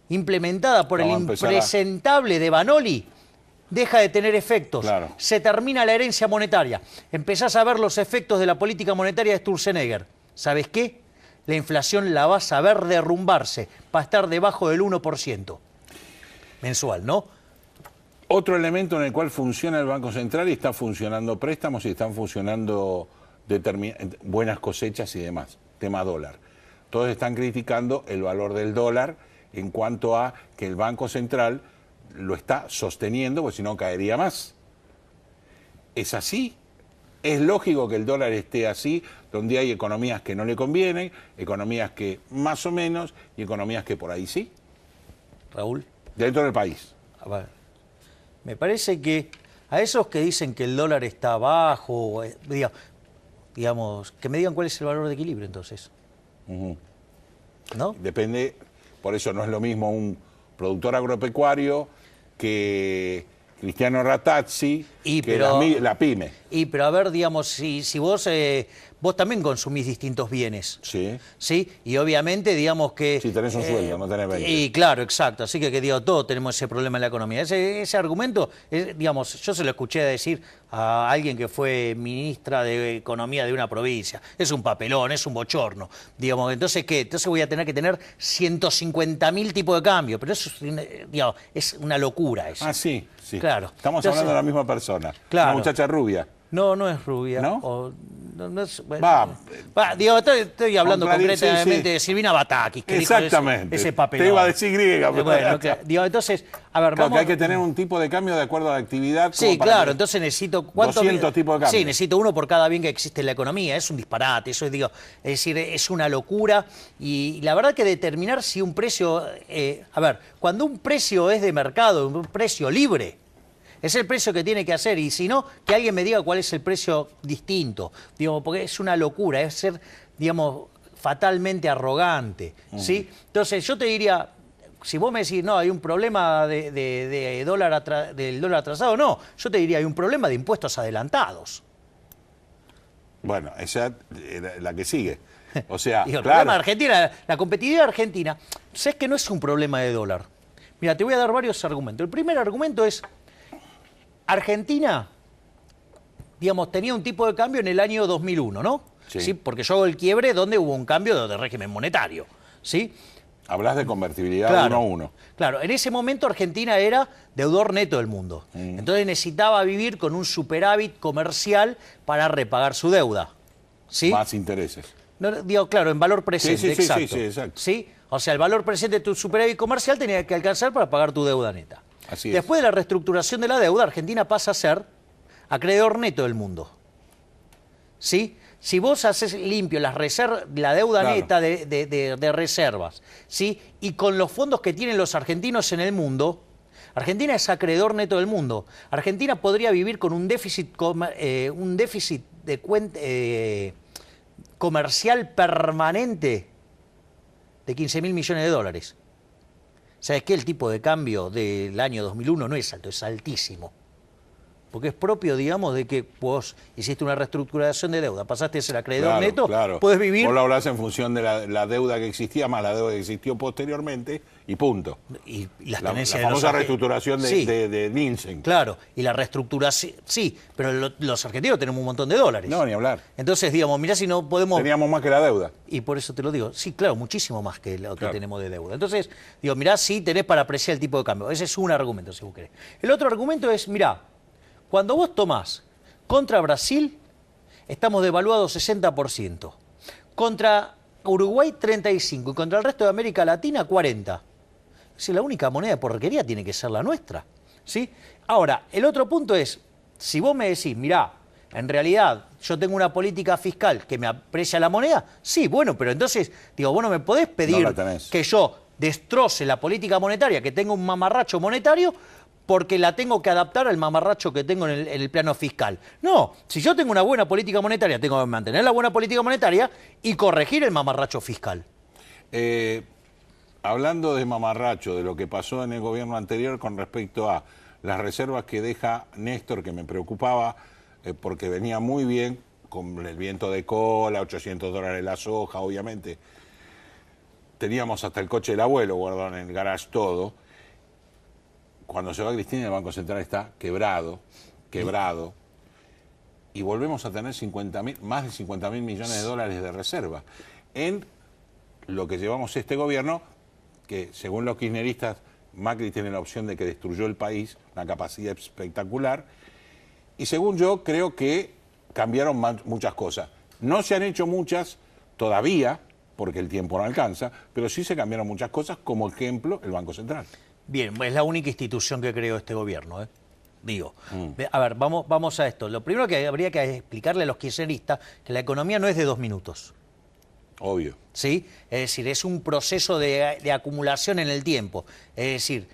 P: implementada por el impresentable de Vanoli deja de tener efectos. Claro. Se termina la herencia monetaria. Empezás a ver los efectos de la política monetaria de Sturzenegger. ¿Sabes qué? La inflación la vas a ver derrumbarse. Va a estar debajo del 1% mensual, ¿no?
A: Otro elemento en el cual funciona el Banco Central y está funcionando préstamos y están funcionando buenas cosechas y demás. Tema dólar. Todos están criticando el valor del dólar en cuanto a que el Banco Central lo está sosteniendo, porque si no caería más. ¿Es así? ¿Es lógico que el dólar esté así, donde hay economías que no le convienen, economías que más o menos, y economías que por ahí sí?
P: Raúl.
A: Dentro del país.
P: A ver, me parece que a esos que dicen que el dólar está bajo, digamos, que me digan cuál es el valor de equilibrio entonces. ¿No?
A: Depende, por eso no es lo mismo un productor agropecuario que Cristiano Ratazzi, la pyme.
P: Pero a ver, digamos, si vos también consumís distintos bienes.
A: Sí.
P: ¿Sí? Y obviamente, digamos que...
A: Si tenés un sueldo, no tenés 20.
P: Y claro, exacto. Así que digo, todos tenemos ese problema en la economía. Ese argumento, digamos, yo se lo escuché decir a alguien que fue ministra de Economía de una provincia. Es un papelón, es un bochorno. Digamos, entonces, ¿qué? Entonces voy a tener que tener 150.000 tipos de cambio. Pero eso digamos, es una locura eso.
A: Ah, sí.
P: Claro.
A: Estamos hablando de la misma persona.
P: Claro.
A: Una muchacha rubia.
P: No es rubia.
A: ¿No?
P: No es, digo, estoy hablando concretamente de Silvina Batakis. Que
A: exactamente.
P: Dijo ese papelón.
A: Te iba a decir griega. Pero
P: bueno, digo, entonces, a ver,
A: claro, que hay que tener un tipo de cambio de acuerdo a la actividad.
P: Sí, claro, entonces necesito...
A: 200 tipos de cambio.
P: Sí, necesito uno por cada bien que existe en la economía. Es un disparate, eso es, digo, es decir, es una locura. Y la verdad que determinar si un precio... a ver, cuando un precio es de mercado, un precio libre... Es el precio que tiene que hacer, y si no, que alguien me diga cuál es el precio distinto. Digamos, porque es una locura, es ser, digamos, fatalmente arrogante, ¿sí? Entonces, yo te diría, si vos me decís, no, hay un problema del dólar atrasado, no. Yo te diría, hay un problema de impuestos adelantados.
A: Bueno, esa es la que sigue. O sea,
P: el problema de Argentina, la competitividad de Argentina, ¿sabes que no es un problema de dólar? Mira, te voy a dar varios argumentos. El primer argumento es... Argentina, digamos, tenía un tipo de cambio en el año 2001, ¿no? Sí. Porque yo hago el quiebre donde hubo un cambio de régimen monetario, ¿sí?
A: Hablas de convertibilidad
P: claro,
A: 1 a 1.
P: Claro, en ese momento Argentina era deudor neto del mundo. Entonces necesitaba vivir con un superávit comercial para repagar su deuda, ¿sí?
A: Más intereses.
P: No, digo, claro, en valor presente, exacto.
A: Sí, exacto.
P: ¿Sí? O sea, el valor presente de tu superávit comercial tenía que alcanzar para pagar tu deuda neta.
A: Así es.
P: Después de la reestructuración de la deuda, Argentina pasa a ser acreedor neto del mundo. ¿Sí? Si vos haces limpio la deuda neta de reservas, ¿sí? Y con los fondos que tienen los argentinos en el mundo, Argentina es acreedor neto del mundo. Argentina podría vivir con un déficit comercial permanente de 15.000 millones de dólares. ¿Sabes qué? El tipo de cambio del año 2001 no es alto, es altísimo. Porque es propio, digamos, de que vos hiciste una reestructuración de deuda, pasaste a ser acreedor neto, puedes vivir...
A: Vos lo hablás en función de la deuda que existía, más la deuda que existió posteriormente, y punto.
P: Y las
A: la
P: tenencias
A: famosa reestructuración de Nielsen.
P: Claro, y la reestructuración... Sí, pero los argentinos tenemos un montón de dólares.
A: No, ni hablar.
P: Entonces, digamos, mirá si no podemos...
A: Teníamos más que la deuda.
P: Y por eso te lo digo. Sí, claro, muchísimo más que lo que tenemos de deuda. Entonces, digo, mirá si tenés para apreciar el tipo de cambio. Ese es un argumento, si vos querés. El otro argumento es, mirá, cuando vos tomás contra Brasil, estamos devaluados 60%. Contra Uruguay, 35%. Y contra el resto de América Latina, 40%. Es decir, la única moneda de porquería tiene que ser la nuestra, ¿sí? Ahora, el otro punto es, si vos me decís, mirá, en realidad yo tengo una política fiscal que me aprecia la moneda, sí, bueno, pero entonces, digo, vos no me podés pedir que yo destroce la política monetaria, que tenga un mamarracho monetario, porque la tengo que adaptar al mamarracho que tengo en el plano fiscal. No, si yo tengo una buena política monetaria, tengo que mantener la buena política monetaria y corregir el mamarracho fiscal.
A: Hablando de mamarracho, de lo que pasó en el gobierno anterior con respecto a las reservas que deja Néstor, que me preocupaba, porque venía muy bien, con el viento de cola, $800 la soja, obviamente. Teníamos hasta el coche del abuelo guardado en el garage, todo. Cuando se va Cristina, el Banco Central está quebrado, y volvemos a tener más de 50.000 millones de dólares de reserva. En lo que llevamos este gobierno, que según los kirchneristas, Macri tiene la opción de que destruyó el país, una capacidad espectacular, y según yo creo que cambiaron muchas cosas. No se han hecho muchas todavía, porque el tiempo no alcanza, pero sí se cambiaron muchas cosas, como ejemplo el Banco Central.
P: Bien, es la única institución que creó este gobierno, ¿eh? Digo, a ver, vamos a esto. Lo primero que habría que explicarle a los kirchneristas que la economía no es de 2 minutos.
A: Obvio.
P: ¿Sí? Es decir, es un proceso de acumulación en el tiempo. Es decir,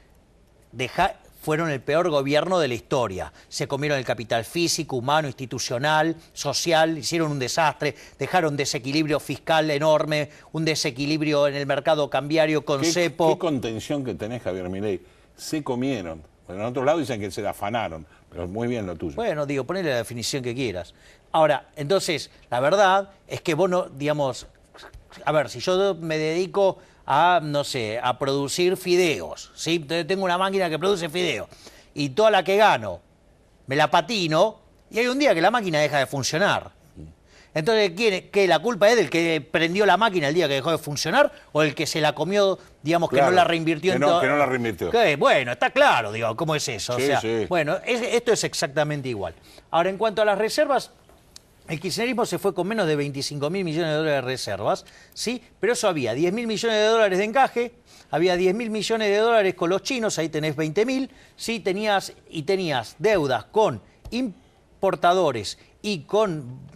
P: fueron el peor gobierno de la historia. Se comieron el capital físico, humano, institucional, social, hicieron un desastre, dejaron desequilibrio fiscal enorme, un desequilibrio en el mercado cambiario con cepo.
A: ¿Qué contención que tenés, Javier Milei? Se comieron. Pero en otro lado dicen que se afanaron, pero muy bien lo tuyo.
P: Bueno, digo, ponele la definición que quieras. Ahora, entonces, la verdad es que vos no, digamos, a ver, si yo me dedico a, no sé, a producir fideos, ¿sí? Entonces tengo una máquina que produce fideos y toda la que gano me la patino y hay un día que la máquina deja de funcionar. Entonces, ¿qué? ¿La culpa es del que prendió la máquina el día que dejó de funcionar o el que se la comió, digamos,
A: Claro,
P: que no la reinvirtió
A: que
P: en
A: no,
P: todo?
A: que no la reinvirtió.
P: ¿Qué? Bueno, está claro, digo, ¿cómo es eso?
A: Sí,
P: o sea,
A: sí.
P: bueno, esto es exactamente igual. Ahora, en cuanto a las reservas, el kirchnerismo se fue con menos de 25.000 millones de dólares de reservas, ¿sí? Pero eso había 10.000 millones de dólares de encaje, había 10.000 millones de dólares con los chinos, ahí tenés 20.000, ¿sí? Tenías deudas con importadores y con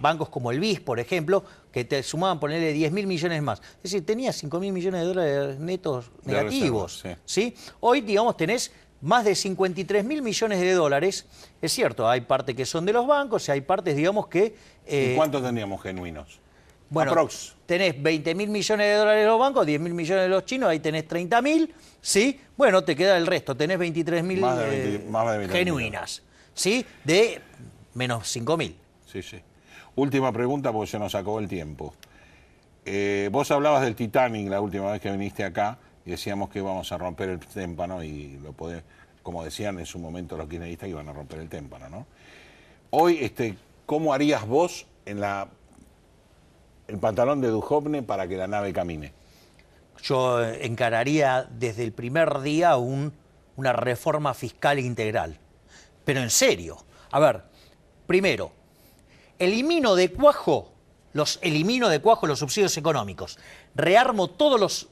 P: bancos como el BIS, por ejemplo, que te sumaban ponerle 10.000 millones más. Es decir, tenías 5.000 millones de dólares netos negativos.
A: Reservas,
P: ¿sí? Hoy, digamos, tenés más de 53.000 millones de dólares. Es cierto, hay partes que son de los bancos y hay partes, digamos, que...
A: ¿Y cuántos teníamos genuinos?
P: Bueno,
A: Aprox.
P: tenés 20.000 millones de dólares de los bancos, 10.000 millones de los chinos, ahí tenés 30.000, ¿sí? Bueno, te queda el resto, tenés 23.000
A: Más de 20.000
P: genuinas, ¿sí? De menos 5.000.
A: Sí, sí. Última pregunta porque se nos acabó el tiempo. Vos hablabas del Titanic la última vez que viniste acá y decíamos que íbamos a romper el témpano y como decían en su momento los kirchneristas, que iban a romper el témpano, ¿no? Hoy, ¿cómo harías vos en el pantalón de Duhovne para que la nave camine?
P: Yo encararía desde el primer día una reforma fiscal integral. Pero en serio. A ver, primero, elimino de cuajo los subsidios económicos. Rearmo todos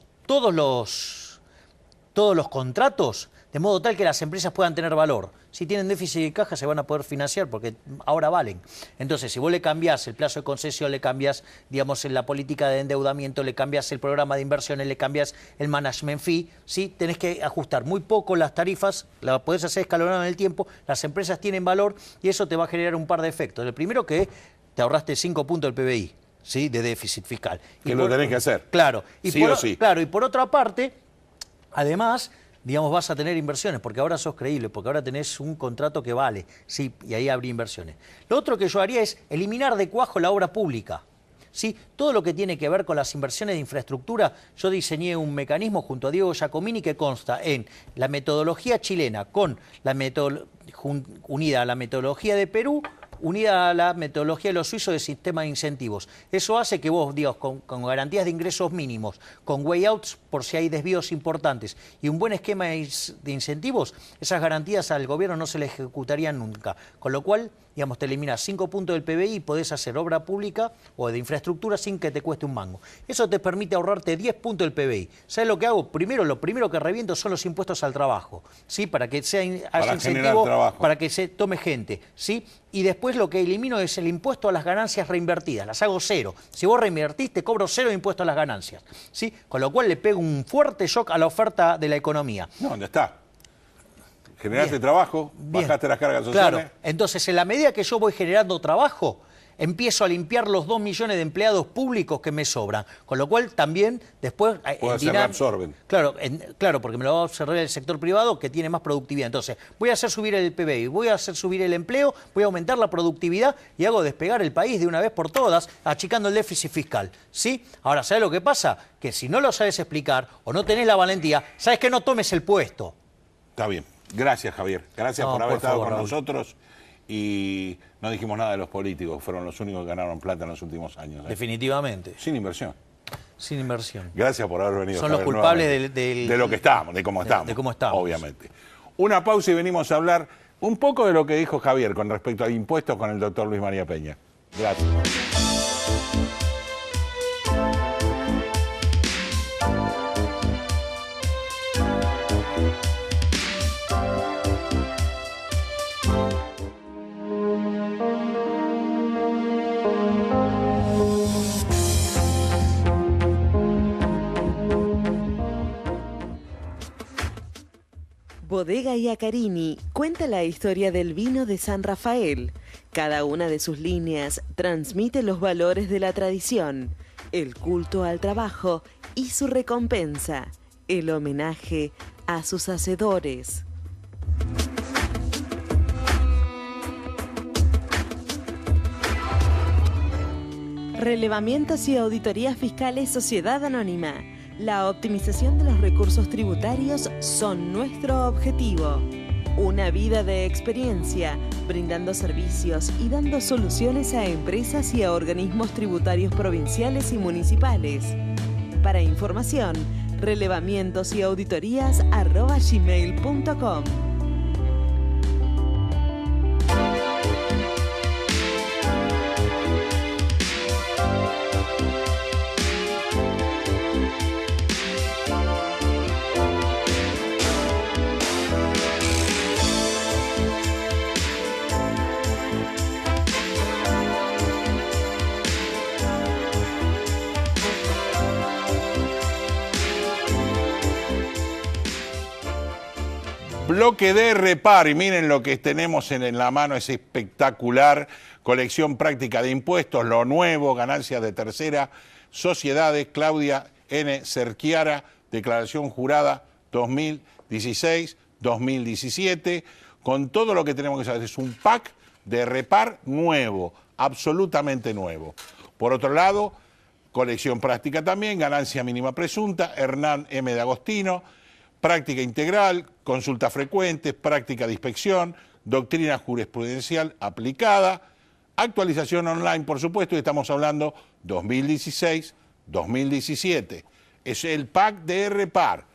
P: los contratos de modo tal que las empresas puedan tener valor. Si tienen déficit de caja se van a poder financiar porque ahora valen. Entonces, si vos le cambiás el plazo de concesión, le cambiás, digamos, la política de endeudamiento, le cambiás el programa de inversiones, le cambiás el management fee, ¿sí? Tenés que ajustar muy poco las tarifas, la podés hacer escalonada en el tiempo, las empresas tienen valor y eso te va a generar un par de efectos. El primero, que te ahorraste 5 puntos del PBI, ¿sí? De déficit fiscal.
A: Que lo tenés que hacer.
P: Claro.
A: Sí o sí.
P: Claro, y por otra parte, además, digamos, vas a tener inversiones, porque ahora sos creíble, porque ahora tenés un contrato que vale, sí, y ahí habría inversiones. Lo otro que yo haría es eliminar de cuajo la obra pública. ¿Sí? Todo lo que tiene que ver con las inversiones de infraestructura, yo diseñé un mecanismo junto a Diego Giacomini que consta en la metodología chilena con unida a la metodología de Perú, unida a la metodología de los suizos de sistema de incentivos. Eso hace que vos, digamos, con garantías de ingresos mínimos, con way outs por si hay desvíos importantes y un buen esquema de incentivos, esas garantías al gobierno no se le ejecutarían nunca. Con lo cual, digamos, te eliminas 5 puntos del PBI y podés hacer obra pública o de infraestructura sin que te cueste un mango. Eso te permite ahorrarte 10 puntos del PBI. ¿Sabes lo que hago? Lo primero que reviento son los impuestos al trabajo, ¿sí? Para que haya incentivo, para que se tome gente, ¿sí? Y después lo que elimino es el impuesto a las ganancias reinvertidas, las hago cero. Si vos reinvertís, te cobro cero de impuesto a las ganancias, ¿sí? Con lo cual le pego un fuerte shock a la oferta de la economía.
A: No, ¿dónde está? Generaste trabajo, bajaste las cargas sociales.
P: Claro, entonces en la medida que yo voy generando trabajo, empiezo a limpiar los 2 millones de empleados públicos que me sobran. Con lo cual también después...
A: Se reabsorben.
P: Claro, porque me lo va a absorber el sector privado que tiene más productividad. Entonces, voy a hacer subir el PBI, voy a hacer subir el empleo, voy a aumentar la productividad y hago despegar el país de una vez por todas, achicando el déficit fiscal. ¿Sí? Ahora, ¿sabes lo que pasa? Que si no lo sabes explicar o no tenés la valentía, sabes que no tomes el puesto.
A: Está bien. Gracias, Javier. Gracias por haber estado con nosotros. Y no dijimos nada de los políticos, fueron los únicos que ganaron plata en los últimos años.
P: Definitivamente.
A: Sin inversión.
P: Sin inversión.
A: Gracias por haber venido.
P: Son los culpables
A: de lo que estamos, de cómo estamos.
P: De cómo estamos.
A: Obviamente. Una pausa y venimos a hablar un poco de lo que dijo Javier con respecto a impuestos con el doctor Luis María Peña. Gracias.
B: Bodega Iacarini cuenta la historia del vino de San Rafael. Cada una de sus líneas transmite los valores de la tradición, el culto al trabajo y su recompensa, el homenaje a sus hacedores. Relevamientos y auditorías fiscales Sociedad Anónima. La optimización de los recursos tributarios son nuestro objetivo. Una vida de experiencia, brindando servicios y dando soluciones a empresas y a organismos tributarios provinciales y municipales. Para información, relevamientosauditorías@gmail.com.
A: Bloque de Repar, y miren lo que tenemos en la mano, es espectacular. Colección práctica de impuestos, lo nuevo, ganancias de tercera, sociedades, Claudia N. Cerquiara, declaración jurada 2016-2017, con todo lo que tenemos que saber. Es un pack de Repar nuevo, absolutamente nuevo. Por otro lado, colección práctica también, ganancia mínima presunta, Hernán M. de Agostino, práctica integral, consulta frecuentes, práctica de inspección, doctrina jurisprudencial aplicada, actualización online, por supuesto, y estamos hablando 2016-2017. Es el pack de Repar.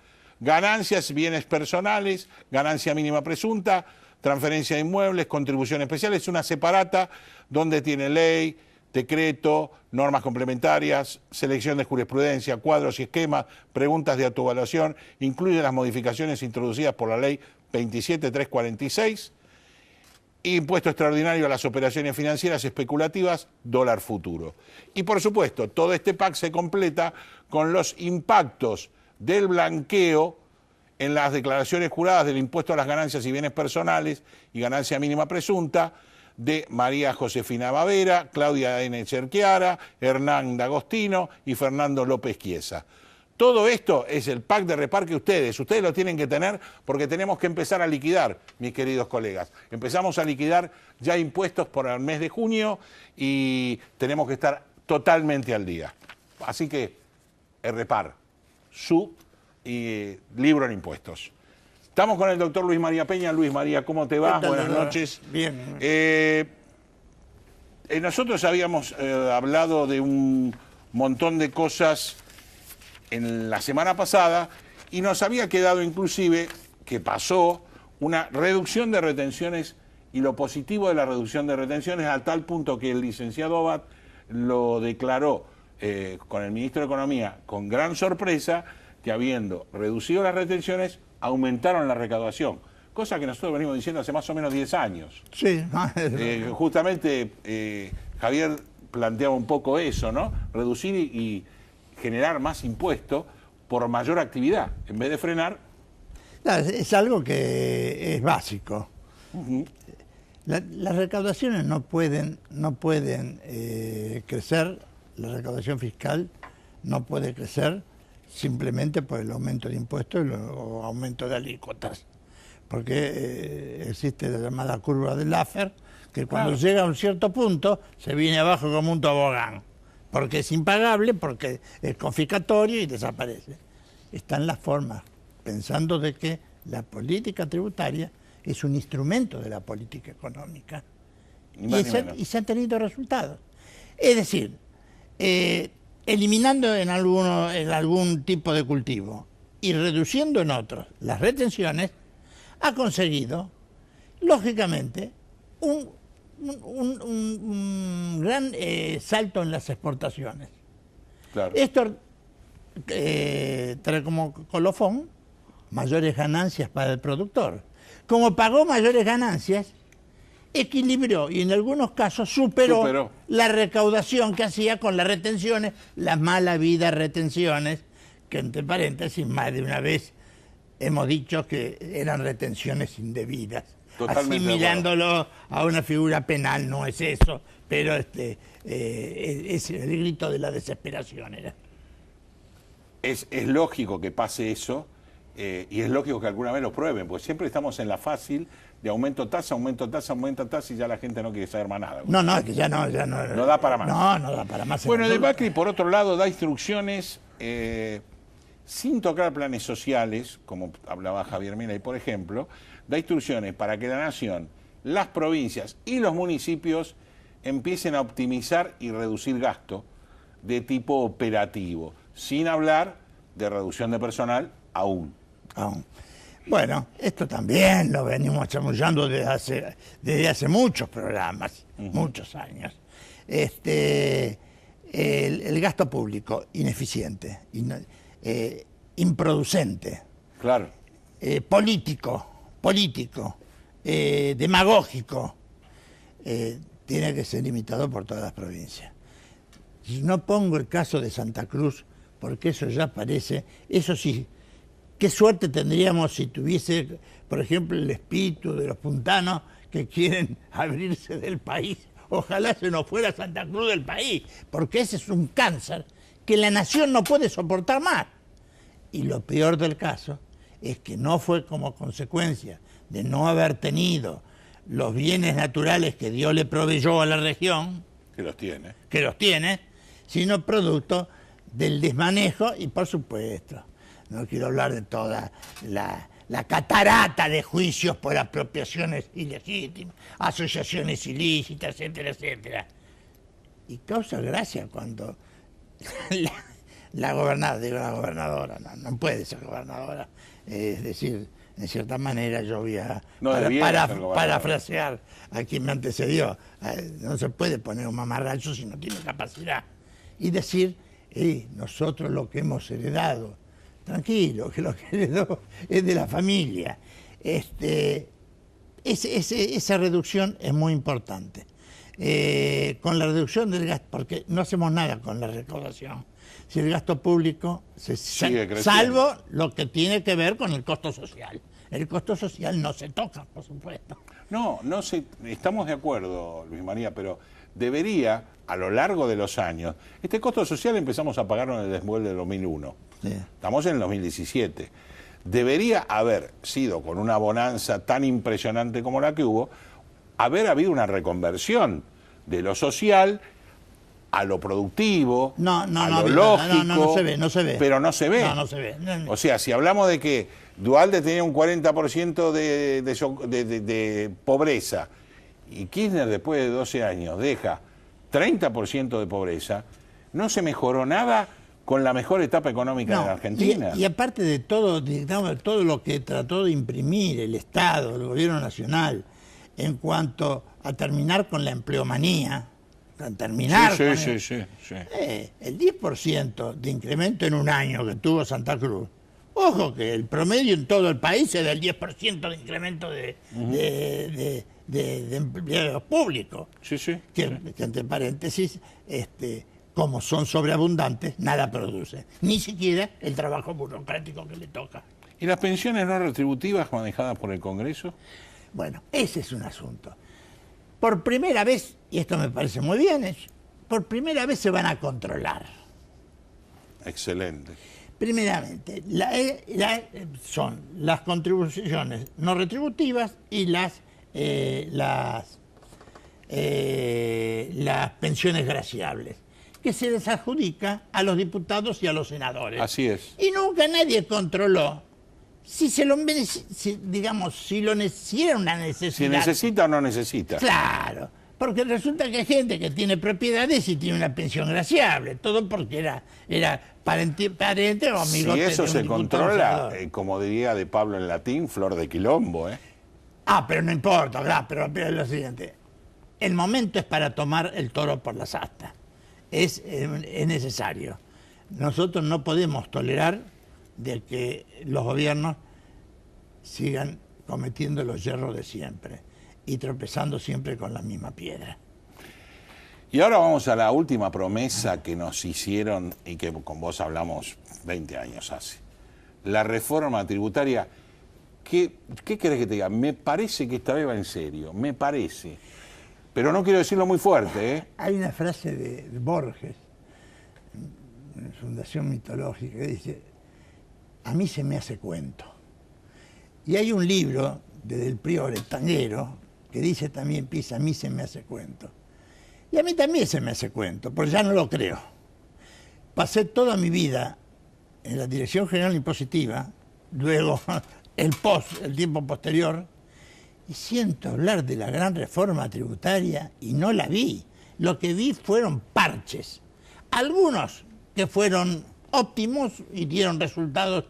A: Ganancias, bienes personales, ganancia mínima presunta, transferencia de inmuebles, contribución especial. Es una separata donde tiene ley, decreto, normas complementarias, selección de jurisprudencia, cuadros y esquemas, preguntas de autoevaluación, incluye las modificaciones introducidas por la ley 27346, impuesto extraordinario a las operaciones financieras especulativas, dólar futuro. Y por supuesto, todo este pack se completa con los impactos del blanqueo en las declaraciones juradas del impuesto a las ganancias y bienes personales y ganancia mínima presunta, de María Josefina Bavera, Claudia N. Cerquiara, Hernán D'Agostino y Fernando López Chiesa. Todo esto es el pack de Repar que ustedes lo tienen que tener porque tenemos que empezar a liquidar, mis queridos colegas. Empezamos a liquidar ya impuestos por el mes de junio y tenemos que estar totalmente al día. Así que, Repar, su libro en impuestos. Estamos con el doctor Luis María Peña. Luis María, ¿cómo te va? Buenas noches.
Q: Bien.
A: Nosotros habíamos hablado de un montón de cosas en la semana pasada y nos había quedado inclusive que pasó una reducción de retenciones y lo positivo de la reducción de retenciones a tal punto que el licenciado Abad lo declaró con el ministro de Economía con gran sorpresa que habiendo reducido las retenciones aumentaron la recaudación, cosa que nosotros venimos diciendo hace más o menos 10 años.
Q: Sí.
A: Justamente Javier planteaba un poco eso, ¿no? Reducir y generar más impuestos por mayor actividad, en vez de frenar.
Q: Es algo que es básico. Las recaudaciones no pueden crecer, la recaudación fiscal no puede crecer simplemente por el aumento de impuestos o aumento de alícuotas, porque existe la llamada curva de Laffer, que cuando llega a un cierto punto se viene abajo como un tobogán, porque es impagable, porque es confiscatorio y desaparece. Están las formas, pensando de que la política tributaria es un instrumento de la política económica y se han tenido resultados. Es decir, eliminando en algún tipo de cultivo y reduciendo en otros las retenciones, ha conseguido, lógicamente, un gran salto en las exportaciones.
A: Claro.
Q: Esto trae como colofón mayores ganancias para el productor. Como pagó mayores ganancias, equilibró y en algunos casos superó la recaudación que hacía con las retenciones, las malas vidas retenciones, que entre paréntesis más de una vez hemos dicho que eran retenciones indebidas. Asimilándolo a una figura penal no es eso, pero es el grito de la desesperación.
A: Es lógico que pase eso y es lógico que alguna vez lo prueben, porque siempre estamos en la fácil de aumento tasa, aumento tasa, aumento tasa y ya la gente no quiere saber más nada.
Q: No, es que ya no.
A: No da para más.
Q: No da para más.
A: Bueno, de Macri, por otro lado, da instrucciones sin tocar planes sociales, como hablaba Javier Milei, por ejemplo, da instrucciones para que la nación, las provincias y los municipios empiecen a optimizar y reducir gasto de tipo operativo, sin hablar de reducción de personal aún.
Q: Bueno, esto también lo venimos chamullando desde hace muchos programas, muchos años. El gasto público ineficiente, improducente,
A: claro,
Q: político, demagógico, tiene que ser limitado por todas las provincias. Si no pongo el caso de Santa Cruz, porque eso ya parece, eso sí, qué suerte tendríamos si tuviese, por ejemplo, el espíritu de los puntanos que quieren abrirse del país. Ojalá se nos fuera Santa Cruz del país, porque ese es un cáncer que la nación no puede soportar más. Y lo peor del caso es que no fue como consecuencia de no haber tenido los bienes naturales que Dios le proveyó a la región,
A: que los tiene,
Q: sino producto del desmanejo y, por supuesto, no quiero hablar de toda la catarata de juicios por apropiaciones ilegítimas, asociaciones ilícitas, etcétera, etcétera. Y causa gracia cuando la gobernadora, no puede ser gobernadora, es decir, en cierta manera yo voy a parafrasear a quien me antecedió, no se puede poner un mamarracho si no tiene capacidad, y decir, nosotros lo que hemos heredado, tranquilo, que lo que heredó es de la familia. Esa reducción es muy importante. Con la reducción del gasto, porque no hacemos nada con la recaudación, si el gasto público salvo lo que tiene que ver con el costo social. El costo social no se toca, por supuesto.
A: Estamos de acuerdo, Luis María, pero debería, a lo largo de los años, este costo social empezamos a pagarlo en el desmuelve del 2001. Sí. Estamos en el 2017. Debería haber sido, con una bonanza tan impresionante como la que hubo, haber habido una reconversión de lo social a lo productivo, a lo lógico.
Q: No se ve.
A: Pero no se ve.
Q: No se ve.
A: O sea, si hablamos de que Duhalde tenía un 40% de pobreza y Kirchner después de 12 años deja 30% de pobreza, no se mejoró nada con la mejor etapa económica de la Argentina.
Q: Y aparte de todo, digamos, todo lo que trató de imprimir el Estado, el gobierno nacional, en cuanto a terminar con la empleomanía, el 10% de incremento en un año que tuvo Santa Cruz. Ojo que el promedio en todo el país es del 10% de incremento de empleados públicos. Que entre paréntesis, como son sobreabundantes, nada produce. Ni siquiera el trabajo burocrático que le toca.
A: ¿Y las pensiones no retributivas manejadas por el Congreso?
Q: Bueno, ese es un asunto. Por primera vez, y esto me parece muy bien, por primera vez se van a controlar.
A: Excelente.
Q: Primeramente, son las contribuciones no retributivas y las pensiones graciables, que se les adjudica a los diputados y a los senadores.
A: Así es.
Q: Y nunca nadie controló si era una necesidad.
A: Si necesita o no necesita.
Q: Claro, porque resulta que hay gente que tiene propiedades y tiene una pensión graciable, todo porque era pariente o amigo.
A: Si eso se controla, como diría de Pablo en latín, flor de quilombo,
Q: pero no importa, pero es lo siguiente. El momento es para tomar el toro por las astas. Es necesario. Nosotros no podemos tolerar de que los gobiernos sigan cometiendo los yerros de siempre y tropezando siempre con la misma piedra.
A: Y ahora vamos a la última promesa que nos hicieron y que con vos hablamos 20 años hace. La reforma tributaria. ¿Qué querés que te diga? Me parece que esta vez va en serio, me parece. Pero no quiero decirlo muy fuerte,
Q: Hay una frase de Borges, en Fundación Mitológica, que dice: a mí se me hace cuento. Y hay un libro de Del Priore, tanguero, que dice también Pisa, a mí se me hace cuento. Y a mí también se me hace cuento, porque ya no lo creo. Pasé toda mi vida en la Dirección General Impositiva, luego el tiempo posterior, y siento hablar de la gran reforma tributaria y no la vi. Lo que vi fueron parches. Algunos que fueron óptimos y dieron resultados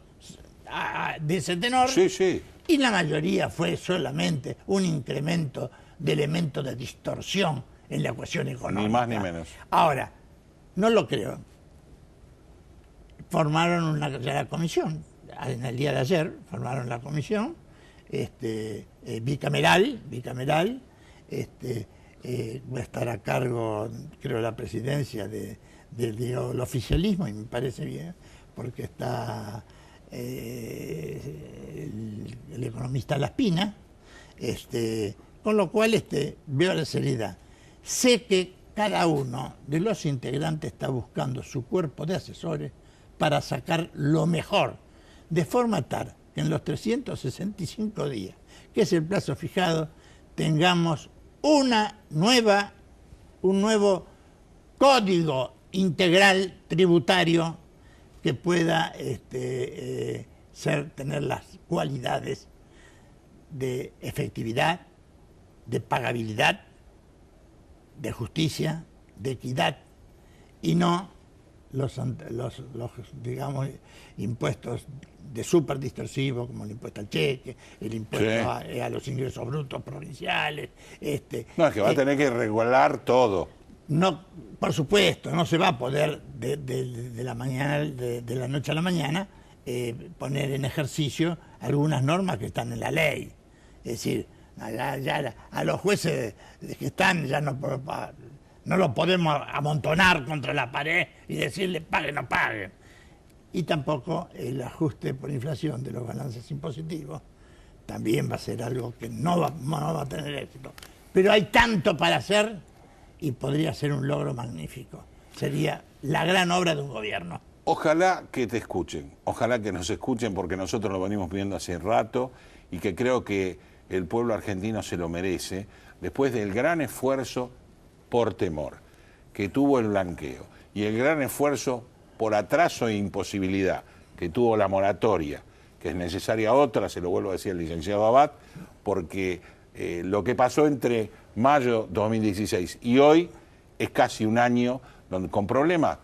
Q: de ese tenor.
A: Sí, sí.
Q: Y la mayoría fue solamente un incremento de elementos de distorsión en la ecuación económica.
A: Ni más ni menos.
Q: Ahora, no lo creo. Formaron ya la comisión. En el día de ayer formaron la comisión bicameral. Va a estar a cargo, creo, la presidencia del oficialismo, y me parece bien, porque está el economista Laspina, con lo cual veo la seriedad. Sé que cada uno de los integrantes está buscando su cuerpo de asesores para sacar lo mejor, de forma tal que en los 365 días, que es el plazo fijado, tengamos un nuevo código integral tributario que pueda tener las cualidades de efectividad, de pagabilidad, de justicia, de equidad, y no los digamos, impuestos de súper distorsivos, como el impuesto al cheque, el impuesto a los ingresos brutos provinciales.
A: No, es que va a tener que regular todo.
Q: No, por supuesto, no se va a poder de la noche a la mañana poner en ejercicio algunas normas que están en la ley. Es decir, ya a los jueces que están ya no lo podemos amontonar contra la pared y decirle paguen o no paguen. Y tampoco el ajuste por inflación de los balances impositivos también va a ser algo que no va a tener éxito. Pero hay tanto para hacer y podría ser un logro magnífico. Sería la gran obra de un gobierno.
A: Ojalá que te escuchen, ojalá que nos escuchen, porque nosotros lo venimos viendo hace rato y que creo que el pueblo argentino se lo merece, después del gran esfuerzo por temor que tuvo el blanqueo y el gran esfuerzo por atraso e imposibilidad que tuvo la moratoria, que es necesaria otra, se lo vuelvo a decir al licenciado Abad, porque lo que pasó entre mayo 2016 y hoy es casi un año donde con problemas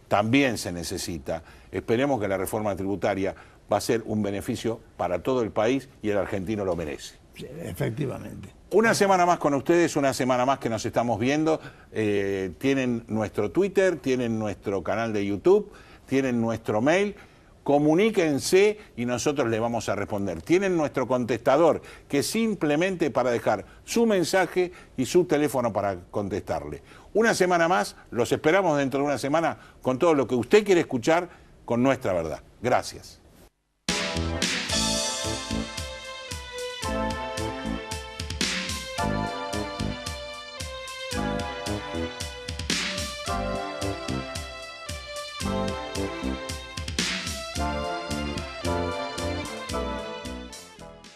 A: también se necesita. Esperemos que la reforma tributaria va a ser un beneficio para todo el país y el argentino lo merece.
Q: Sí, efectivamente.
A: Una semana más con ustedes, una semana más que nos estamos viendo. Tienen nuestro Twitter, tienen nuestro canal de YouTube, tienen nuestro mail. Comuníquense y nosotros les vamos a responder. Tienen nuestro contestador, que simplemente para dejar su mensaje y su teléfono para contestarle. Una semana más, los esperamos dentro de una semana con todo lo que usted quiere escuchar con nuestra verdad. Gracias.